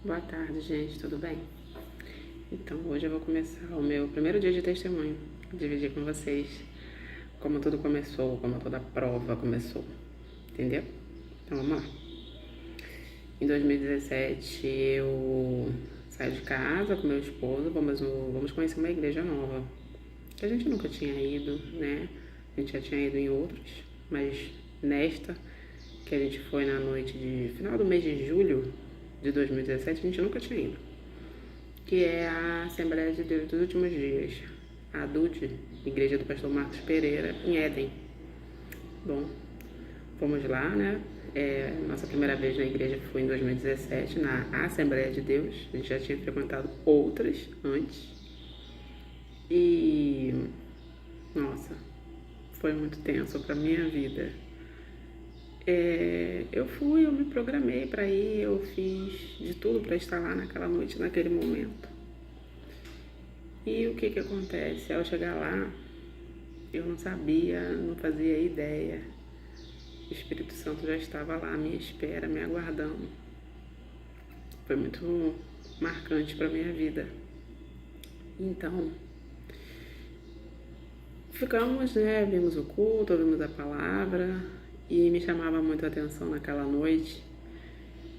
Boa tarde, gente, tudo bem? Então, hoje eu vou começar o meu primeiro dia de testemunho, dividir com vocês como tudo começou, como toda prova começou, entendeu? Então, vamos lá. Em 2017, eu saí de casa com meu esposo, vamos conhecer uma igreja nova, que a gente nunca tinha ido, né? A gente já tinha ido em outros, mas nesta, que a gente foi na noite de final do mês de julho de 2017, a gente nunca tinha ido, que é a Assembleia de Deus dos Últimos Dias, a ADUD, Igreja do Pastor Marcos Pereira, em Éden. Bom, fomos lá, né? Nossa primeira vez na igreja foi em 2017, na Assembleia de Deus. A gente já tinha frequentado outras antes. E, nossa, foi muito tenso para minha vida. Eu me programei para ir, eu fiz de tudo para estar lá naquela noite, naquele momento. E o que acontece? Ao chegar lá, eu não sabia, não fazia ideia. O Espírito Santo já estava lá à minha espera, me aguardando. Foi muito marcante para minha vida. Então, ficamos, né? Vimos o culto, ouvimos a palavra e me chamava muito a atenção naquela noite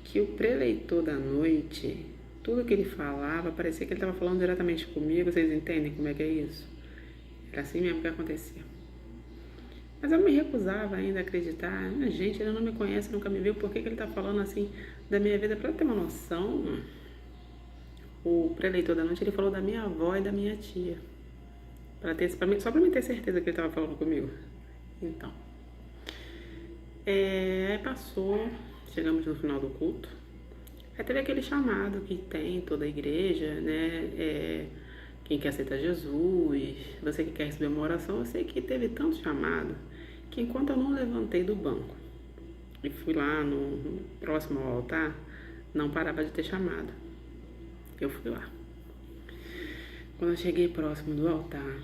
que o preleitor da noite, tudo que ele falava, parecia que ele estava falando diretamente comigo. Vocês entendem como é que é isso? Era assim mesmo que acontecia. Mas eu me recusava ainda a acreditar. Gente, ele não me conhece, nunca me viu, por que ele está falando assim da minha vida? Para ter uma noção, o preleitor da noite, ele falou da minha avó e da minha tia. Só para mim ter certeza que ele estava falando comigo. Então, aí passou, chegamos no final do culto. Aí teve aquele chamado que tem toda a igreja, né? Quem quer aceitar Jesus, você que quer receber uma oração. Eu sei que teve tanto chamado que enquanto eu não levantei do banco e fui lá no próximo ao altar, não parava de ter chamado. Eu fui lá. Quando eu cheguei próximo do altar,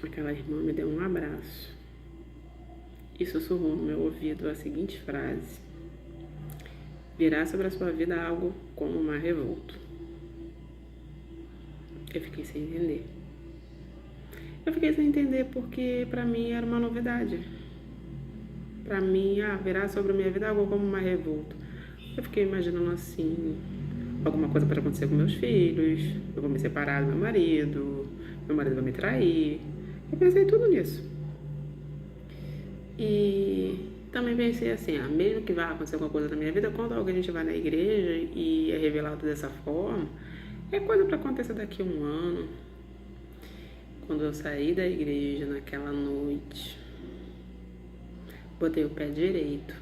aquela irmã me deu um abraço e sussurrou no meu ouvido a seguinte frase: virá sobre a sua vida algo como um mar revolto. Eu fiquei sem entender. Eu fiquei sem entender porque pra mim era uma novidade. Pra mim, virá sobre a minha vida algo como um mar revolto. Eu fiquei imaginando assim, alguma coisa para acontecer com meus filhos, eu vou me separar do meu marido vai me trair. Eu pensei tudo nisso. E também pensei assim, mesmo que vá acontecer alguma coisa na minha vida, quando alguém a gente vai na igreja e é revelado dessa forma, é coisa para acontecer daqui a um ano. Quando eu saí da igreja naquela noite, botei o pé direito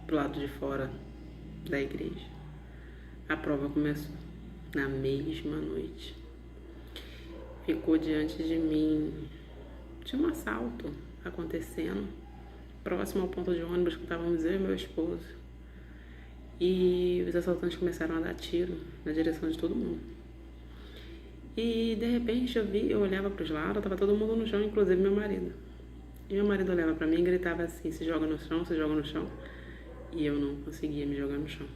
pro lado de fora da igreja. A prova começou na mesma noite. Ficou diante de mim, tinha um assalto acontecendo, próximo ao ponto de ônibus que estávamos eu e meu esposo. E os assaltantes começaram a dar tiro na direção de todo mundo. E de repente eu olhava para os lados, estava todo mundo no chão, inclusive meu marido. E meu marido olhava para mim e gritava assim: se joga no chão, se joga no chão. E eu não conseguia me jogar no chão.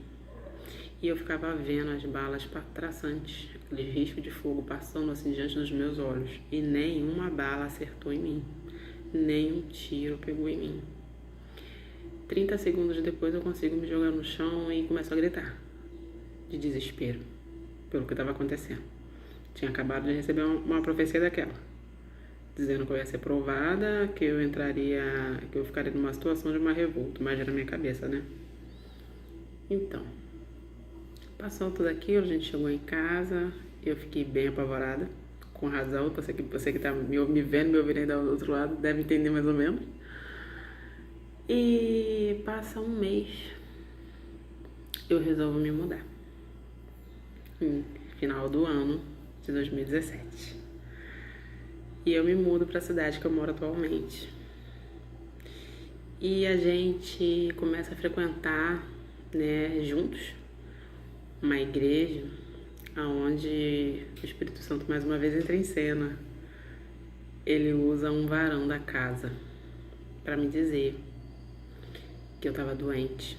E eu ficava vendo as balas traçantes, aquele risco de fogo passando assim diante dos meus olhos. E nenhuma bala acertou em mim. Nenhum tiro pegou em mim. 30 segundos depois eu consigo me jogar no chão e começo a gritar. De desespero. Pelo que estava acontecendo. Tinha acabado de receber uma profecia daquela. Dizendo que eu ia ser provada, que eu ficaria numa situação de uma revolta. Mas era na minha cabeça, né? Então, passou tudo aquilo, a gente chegou em casa, eu fiquei bem apavorada, com razão. Você que tá me vendo, me ouvindo aí do outro lado, deve entender mais ou menos. E passa um mês, eu resolvo me mudar. No final do ano de 2017. E eu me mudo para a cidade que eu moro atualmente. E a gente começa a frequentar, né, juntos, uma igreja onde o Espírito Santo mais uma vez entra em cena. Ele usa um varão da casa para me dizer que eu estava doente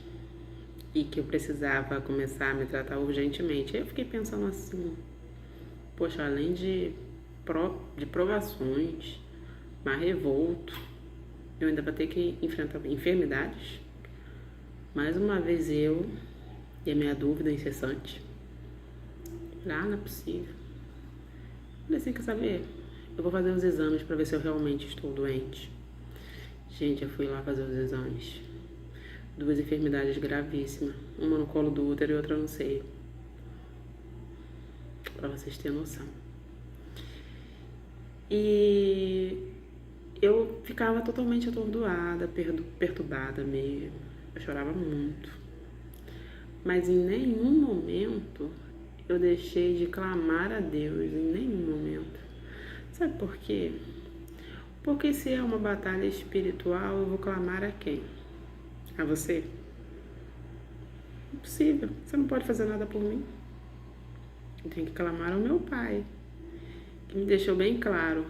e que eu precisava começar a me tratar urgentemente. Aí eu fiquei pensando assim, poxa, além de provações, mar revolto, eu ainda vou ter que enfrentar enfermidades. Mais uma vez eu e a minha dúvida incessante. Não é possível. Falei assim, quer saber? Eu vou fazer os exames para ver se eu realmente estou doente. Gente, eu fui lá fazer os exames. 2 enfermidades gravíssimas. Uma no colo do útero e outra no seio. Para vocês terem noção. E eu ficava totalmente atordoada, perturbada mesmo. Eu chorava muito. Mas em nenhum momento eu deixei de clamar a Deus. Em nenhum momento. Sabe por quê? Porque se é uma batalha espiritual, eu vou clamar a quem? A você? Impossível. Você não pode fazer nada por mim. Eu tenho que clamar ao meu Pai, que me deixou bem claro.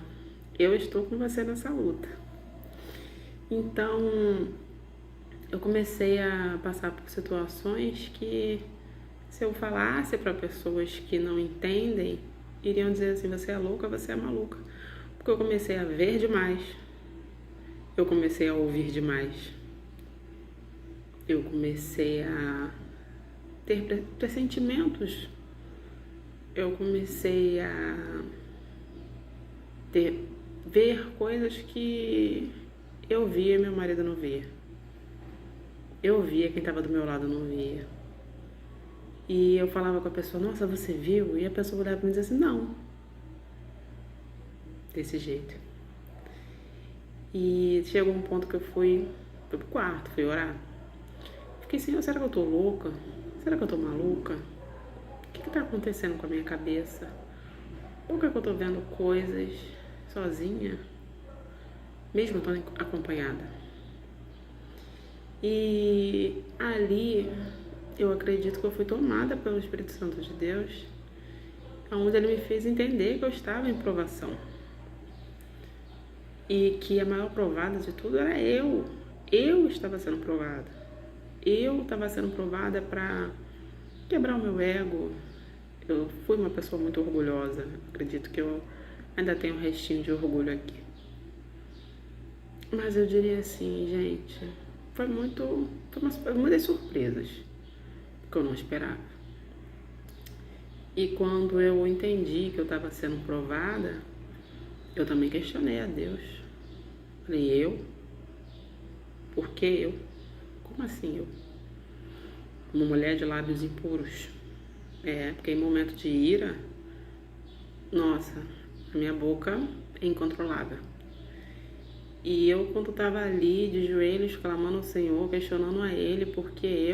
Eu estou com você nessa luta. Então, eu comecei a passar por situações que, se eu falasse para pessoas que não entendem, iriam dizer assim, você é louca, você é maluca. Porque eu comecei a ver demais. Eu comecei a ouvir demais. Eu comecei a ter pressentimentos. Eu comecei a ver coisas que eu via e meu marido não via. Eu via, quem estava do meu lado não via. E eu falava com a pessoa, nossa, você viu? E a pessoa olhava para mim e dizia assim, não. Desse jeito. E chegou um ponto que eu fui pro quarto, fui orar. Fiquei assim, será que eu tô louca? Será que eu tô maluca? O que tá acontecendo com a minha cabeça? Por que eu tô vendo coisas sozinha? Mesmo estando acompanhada. E ali eu acredito que eu fui tomada pelo Espírito Santo de Deus, onde ele me fez entender que eu estava em provação. E que a maior provada de tudo era eu. Eu estava sendo provada. Eu estava sendo provada para quebrar o meu ego. Eu fui uma pessoa muito orgulhosa. Acredito que eu ainda tenho um restinho de orgulho aqui. Mas eu diria assim, gente, foi muitas surpresas que eu não esperava. E quando eu entendi que eu estava sendo provada, eu também questionei a Deus. Falei, eu? Por que eu? Como assim eu? Uma mulher de lábios impuros. Porque em momento de ira, nossa, a minha boca é incontrolável. E eu, quando estava ali, de joelhos, clamando ao Senhor, questionando a Ele, por que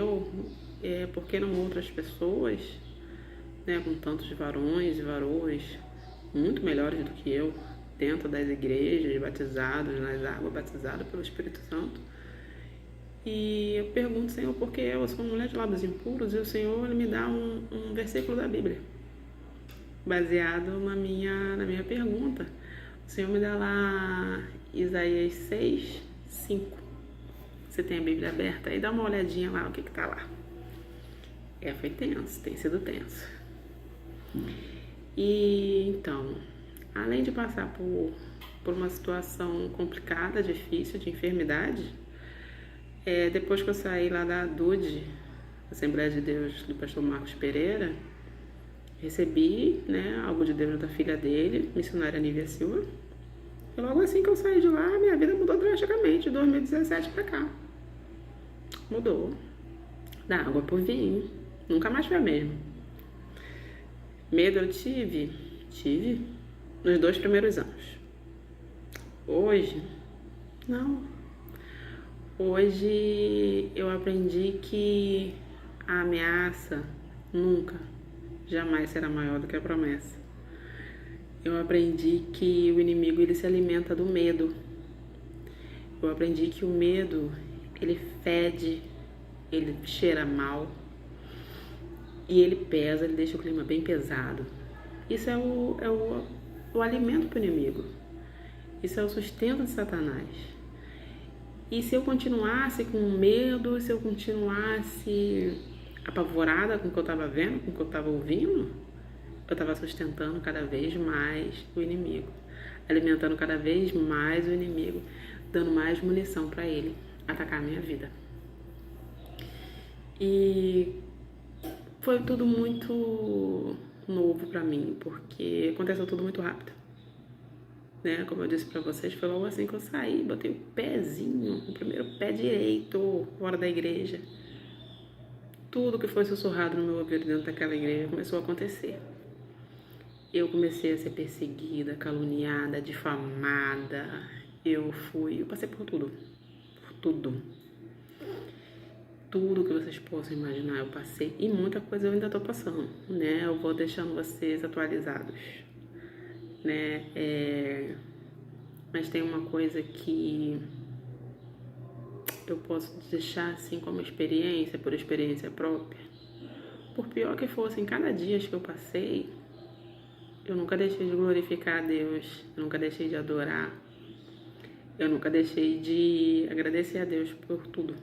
não outras pessoas, né, com tantos varões e varoas, muito melhores do que eu, dentro das igrejas, batizados nas águas, batizados pelo Espírito Santo. E eu pergunto, Senhor, por que eu sou uma mulher de lábios impuros? E o Senhor, Ele me dá um versículo da Bíblia, baseado na minha pergunta. O Senhor me dá lá Isaías 6, 5. Você tem a Bíblia aberta aí, dá uma olhadinha lá, o que tá lá. Foi tenso, tem sido tenso. E então, além de passar por uma situação complicada, difícil, de enfermidade, depois que eu saí lá da ADUD, Assembleia de Deus do pastor Marcos Pereira, recebi, né, algo de Deus da filha dele, missionária Nívia Silva. E logo assim que eu saí de lá, minha vida mudou drasticamente, de 2017 pra cá. Mudou. Da água pro vinho. Nunca mais foi a mesma. Medo eu tive nos 2 primeiros anos. Hoje, não. Hoje eu aprendi que a ameaça nunca, jamais será maior do que a promessa. Eu aprendi que o inimigo, ele se alimenta do medo. Eu aprendi que o medo, ele fede, ele cheira mal e ele pesa, ele deixa o clima bem pesado. Isso é o alimento para o inimigo. Isso é o sustento de Satanás. E se eu continuasse com medo, se eu continuasse apavorada com o que eu estava vendo, com o que eu estava ouvindo, eu estava sustentando cada vez mais o inimigo, alimentando cada vez mais o inimigo, dando mais munição para ele atacar a minha vida. E foi tudo muito novo para mim, porque aconteceu tudo muito rápido. Né? Como eu disse para vocês, foi logo assim que eu saí, botei o pezinho, o primeiro pé direito fora da igreja. Tudo que foi sussurrado no meu ouvido dentro daquela igreja começou a acontecer. Eu comecei a ser perseguida, caluniada, difamada. Eu passei por tudo. Por tudo. Tudo que vocês possam imaginar eu passei. E muita coisa eu ainda tô passando, né? Eu vou deixando vocês atualizados, né? Mas tem uma coisa que eu posso deixar assim como experiência, por experiência própria. Por pior que fosse, em cada dia que eu passei, eu nunca deixei de glorificar a Deus, eu nunca deixei de adorar, eu nunca deixei de agradecer a Deus por tudo.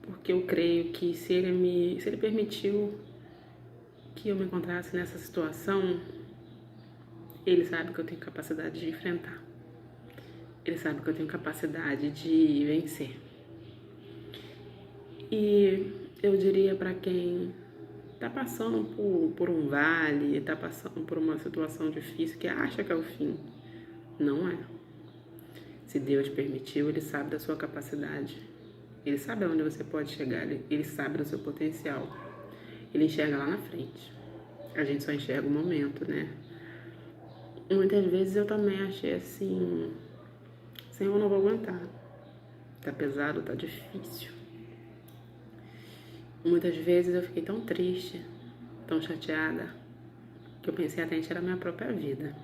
Porque eu creio que se Ele permitiu que eu me encontrasse nessa situação, Ele sabe que eu tenho capacidade de enfrentar. Ele sabe que eu tenho capacidade de vencer. E eu diria para quem está passando por um vale, está passando por uma situação difícil, que acha que é o fim. Não é. Se Deus permitiu, Ele sabe da sua capacidade. Ele sabe aonde você pode chegar, Ele sabe do seu potencial. Ele enxerga lá na frente. A gente só enxerga o momento, né? Muitas vezes eu também achei assim, Senhor, eu não vou aguentar. Tá pesado, tá difícil. Muitas vezes eu fiquei tão triste, tão chateada, que eu pensei até em tirar minha própria vida.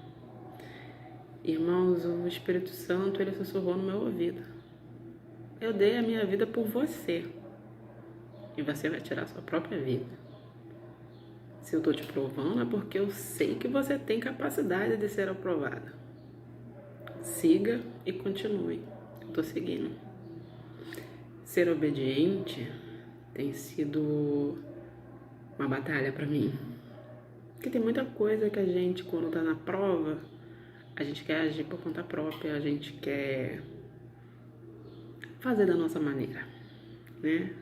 Irmãos, o Espírito Santo, ele sussurrou no meu ouvido. Eu dei a minha vida por você. E você vai tirar a sua própria vida. Se eu tô te provando, é porque eu sei que você tem capacidade de ser aprovada. Siga e continue. Eu tô seguindo. Ser obediente tem sido uma batalha para mim. Porque tem muita coisa que a gente, quando tá na prova, a gente quer agir por conta própria, a gente quer fazer da nossa maneira, né?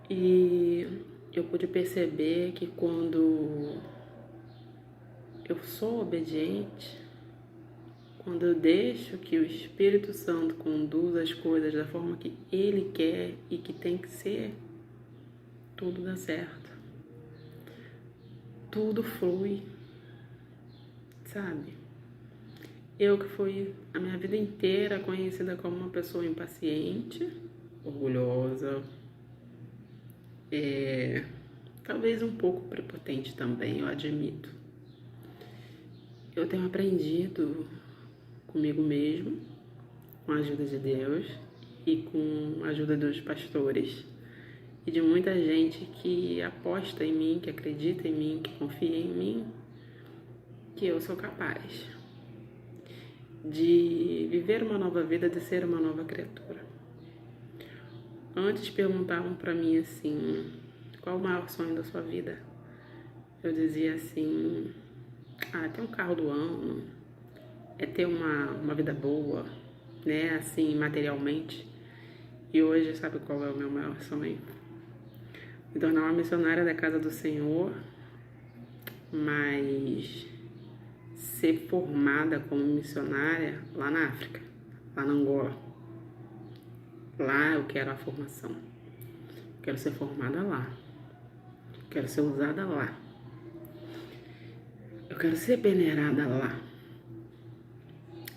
E eu pude perceber que quando eu sou obediente, quando eu deixo que o Espírito Santo conduza as coisas da forma que Ele quer e que tem que ser, tudo dá certo. Tudo flui, sabe? Eu que fui a minha vida inteira conhecida como uma pessoa impaciente, orgulhosa, talvez um pouco prepotente também, eu admito. Eu tenho aprendido comigo mesmo, com a ajuda de Deus e com a ajuda dos pastores e de muita gente que aposta em mim, que acredita em mim, que confia em mim, que eu sou capaz de viver uma nova vida, de ser uma nova criatura. Antes perguntavam para mim assim, qual o maior sonho da sua vida? Eu dizia assim, ter um carro do ano, é ter uma vida boa, né, assim, materialmente. E hoje, sabe qual é o meu maior sonho? Me tornar uma missionária da casa do Senhor, mas ser formada como missionária lá na África, lá na Angola. Lá eu quero a formação. Quero ser formada lá. Quero ser usada lá. Eu quero ser peneirada lá.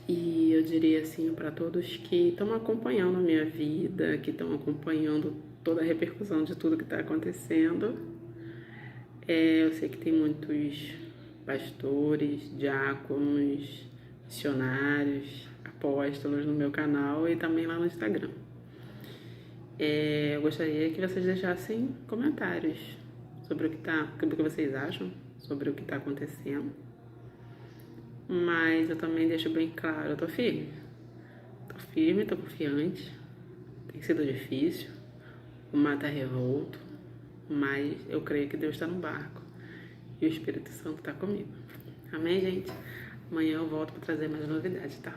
E eu diria assim para todos que estão acompanhando a minha vida, que estão acompanhando toda a repercussão de tudo que está acontecendo. Eu sei que tem muitos pastores, diáconos, missionários, apóstolos no meu canal e também lá no Instagram. Eu gostaria que vocês deixassem comentários sobre o que vocês acham sobre o que está acontecendo. Mas eu também deixo bem claro, eu tô firme. Tô firme, tô confiante. Tem sido difícil. O mar tá revolto. mas eu creio que Deus está no barco e o Espírito Santo está comigo. Amém, gente? Amanhã eu volto para trazer mais novidades, tá?